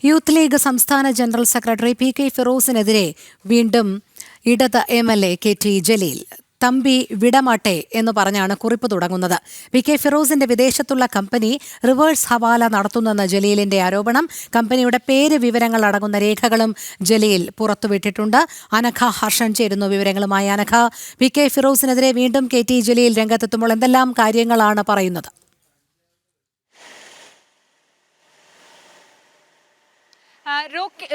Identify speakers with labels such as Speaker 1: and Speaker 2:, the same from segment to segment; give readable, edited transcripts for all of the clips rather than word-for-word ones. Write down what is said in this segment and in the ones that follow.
Speaker 1: Youth league സംസ്ഥാന general secretary P K. ഫിറോസിനെതിരെ വീണ്ടും ഇടത് എം.എൽ.എ കെ.ടി. ജലീൽ. തമ്പി വിടമാട്ടെ എന്ന് പറഞ്ഞാണ് കുറിപ്പ് തുടങ്ങുന്നത്. പി.കെ. ഫിറോസിന്റെ വിദേശത്തുള്ള കമ്പനി റിവേഴ്സ് ഹവാല നടത്തുന്നെന്ന് ജലീലിന്റെ ആരോപണം. കമ്പനിയുടെ പേര് വിവരങ്ങൾ അടങ്ങുന്ന രേഖകളും ജലീൽ പുറത്തുവിട്ടിട്ടുണ്ട്. അനഘ ഹർഷൻ ചേരുന്നു വിവരങ്ങളുമായി. അനഘ, പി.കെ. ഫിറോസിനെതിരെ വീണ്ടും കെ.ടി. ജലീൽ രംഗത്തെത്തുമ്പോൾ എന്തെല്ലാം കാര്യങ്ങളാണ് പറയുന്നത്?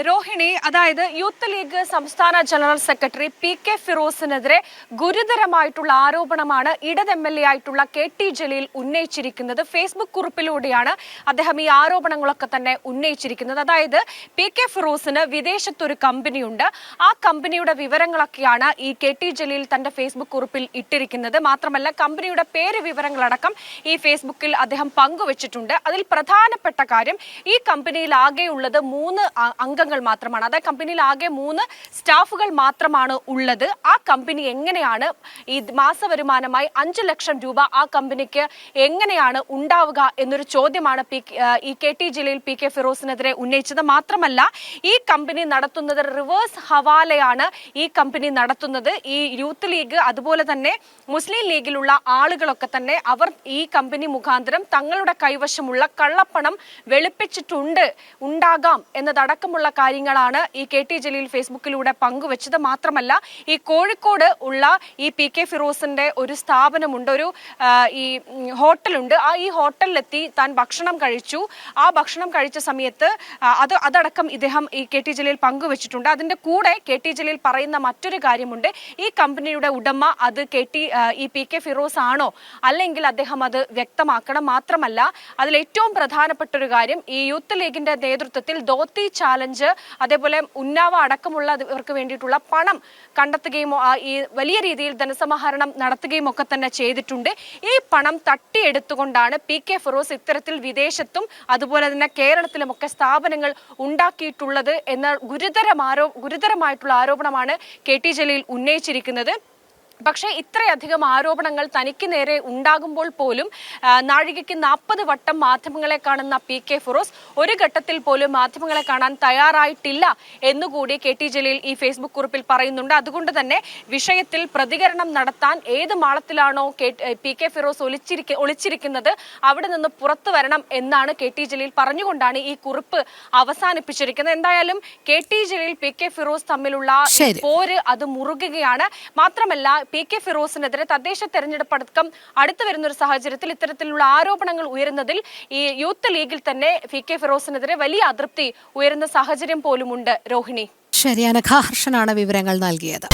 Speaker 2: രോഹിണി, അതായത് യൂത്ത് ലീഗ് സംസ്ഥാന ജനറൽ സെക്രട്ടറി പി.കെ. ഫിറോസിനെതിരെ ഗുരുതരമായിട്ടുള്ള ആരോപണമാണ് ഇടത് എം.എൽ.എ ആയിട്ടുള്ള കെ.ടി. ജലീൽ ഉന്നയിച്ചിരിക്കുന്നത്. ഫേസ്ബുക്ക് കുറിപ്പിലൂടെയാണ് അദ്ദേഹം ഈ ആരോപണങ്ങളൊക്കെ തന്നെ ഉന്നയിച്ചിരിക്കുന്നത്. അതായത് പി.കെ. ഫിറോസിന് വിദേശത്തൊരു കമ്പനിയുണ്ട്. ആ കമ്പനിയുടെ വിവരങ്ങളൊക്കെയാണ് ഈ കെ.ടി. ജലീൽ തന്റെ ഫേസ്ബുക്ക് കുറിപ്പിൽ ഇട്ടിരിക്കുന്നത്. മാത്രമല്ല, കമ്പനിയുടെ പേര് വിവരങ്ങളടക്കം ഈ ഫേസ്ബുക്കിൽ അദ്ദേഹം പങ്കുവച്ചിട്ടുണ്ട്. അതിൽ പ്രധാനപ്പെട്ട കാര്യം, ഈ കമ്പനിയിൽ ആകെയുള്ളത് 3 അംഗങ്ങൾ മാത്രമാണ്. അതായത് കമ്പനിയിൽ ആകെ 3 സ്റ്റാഫുകൾ മാത്രമാണ് ഉള്ളത്. ആ കമ്പനി എങ്ങനെയാണ് ഈ മാസവരുമാനമായി 5 ലക്ഷം രൂപ ആ കമ്പനിക്ക് എങ്ങനെയാണ് ഉണ്ടാവുക എന്നൊരു ചോദ്യമാണ് ഈ കെ.ടി. ജലീൽ പി.കെ. ഫിറോസിനെതിരെ ഉന്നയിച്ചത്. മാത്രമല്ല, ഈ കമ്പനി നടത്തുന്നത് റിവേഴ്സ് ഹവാലയാണ്. ഈ കമ്പനി നടത്തുന്നത് ഈ യൂത്ത് ലീഗ് അതുപോലെ തന്നെ മുസ്ലിം ലീഗിലുള്ള ആളുകളൊക്കെ തന്നെ അവർ ഈ കമ്പനി മുഖാന്തരം തങ്ങളുടെ കൈവശമുള്ള കള്ളപ്പണം ഉണ്ടാകാം എന്നതടക്കമുള്ള കാര്യങ്ങളാണ് ഈ കെ.ടി. ജലീൽ ഫേസ്ബുക്കിലൂടെ പങ്കുവച്ചത്. മാത്രമല്ല, ഈ കോഴിക്കോട് ഉള്ള ഈ പി.കെ. ഫിറോസിന്റെ ഒരു സ്ഥാപനമുണ്ട്, ഒരു ഈ ഹോട്ടലുണ്ട്. ഈ ഹോട്ടലിലെത്തി താൻ ഭക്ഷണം കഴിച്ചു. ആ ഭക്ഷണം കഴിച്ച സമയത്ത് അതടക്കം ഇദ്ദേഹം ഈ കെ.ടി. ജലീൽ പങ്കുവച്ചിട്ടുണ്ട്. അതിന്റെ കൂടെ കെ.ടി. ജലീൽ പറയുന്ന മറ്റൊരു കാര്യമുണ്ട്. ഈ കമ്പനിയുടെ ഉടമ അത് ഈ പി.കെ. ഫിറോസ് ആണോ, അല്ലെങ്കിൽ അദ്ദേഹം അത് വ്യക്തമാക്കണം. മാത്രമല്ല, അതിൽ ഏറ്റവും പ്രധാനപ്പെട്ട ഒരു കാര്യം, ഈ യൂത്ത് ലീഗിന്റെ നേതൃത്വത്തിൽ ധോത്തി ചാലഞ്ച്, അതേപോലെ ഉന്നാവ അടക്കമുള്ളവർക്ക് വേണ്ടിയിട്ടുള്ള പണം കണ്ടെത്തുകയും ഈ വലിയ രീതിയിൽ ധനസമാഹരണം നടത്തുകയും ഒക്കെ തന്നെ ചെയ്തിട്ടുണ്ട്. ഈ പണം തട്ടിയെടുത്തുകൊണ്ടാണ് പി.കെ. ഫിറോസ് ഇത്തരത്തിൽ വിദേശത്തും അതുപോലെ തന്നെ കേരളത്തിലുമൊക്കെ സ്ഥാപനങ്ങൾ ഉണ്ടാക്കിയിട്ടുള്ളത് എന്ന ഗുരുതരമായിട്ടുള്ള ആരോപണമാണ് കെ.ടി. ജലീൽ ഉന്നയിച്ചിരിക്കുന്നത്. പക്ഷേ ഇത്രയധികം ആരോപണങ്ങൾ തനിക്ക് നേരെ ഉണ്ടാകുമ്പോൾ പോലും നാഴികയ്ക്ക് 40 വട്ടം മാധ്യമങ്ങളെ കാണുന്ന പി.കെ. ഫിറോസ് ഒരു ഘട്ടത്തിൽ പോലും മാധ്യമങ്ങളെ കാണാൻ തയ്യാറായിട്ടില്ല എന്നുകൂടി കെ.ടി. ജലീൽ ഈ ഫേസ്ബുക്ക് കുറിപ്പിൽ പറയുന്നുണ്ട്. അതുകൊണ്ട് തന്നെ വിഷയത്തിൽ പ്രതികരണം നടത്താൻ ഏത് മാളത്തിലാണോ പി.കെ. ഫിറോസ് ഒളിച്ചിരിക്കുന്നത് അവിടെ നിന്ന് പുറത്തു വരണം എന്നാണ് കെ.ടി. ജലീൽ പറഞ്ഞുകൊണ്ടാണ് ഈ കുറിപ്പ് അവസാനിപ്പിച്ചിരിക്കുന്നത്. എന്തായാലും കെ.ടി. ജലീൽ പി.കെ. ഫിറോസ് തമ്മിലുള്ള പോര് അത് മുറുകുകയാണ്. മാത്രമല്ല, പി.കെ. ഫിറോസിനെതിരെ തദ്ദേശ തെരഞ്ഞെടുപ്പ് അടക്കം അടുത്തു വരുന്ന ഒരു സാഹചര്യത്തിൽ ഇത്തരത്തിലുള്ള ആരോപണങ്ങൾ ഉയരുന്നതിൽ ഈ യൂത്ത് ലീഗിൽ തന്നെ പി.കെ. ഫിറോസിനെതിരെ വലിയ അതൃപ്തി ഉയരുന്ന സാഹചര്യം പോലുമുണ്ട്. രോഹിണി,
Speaker 1: ശരി. അനഘ ഹർഷനാണ് വിവരങ്ങൾ നൽകിയത്.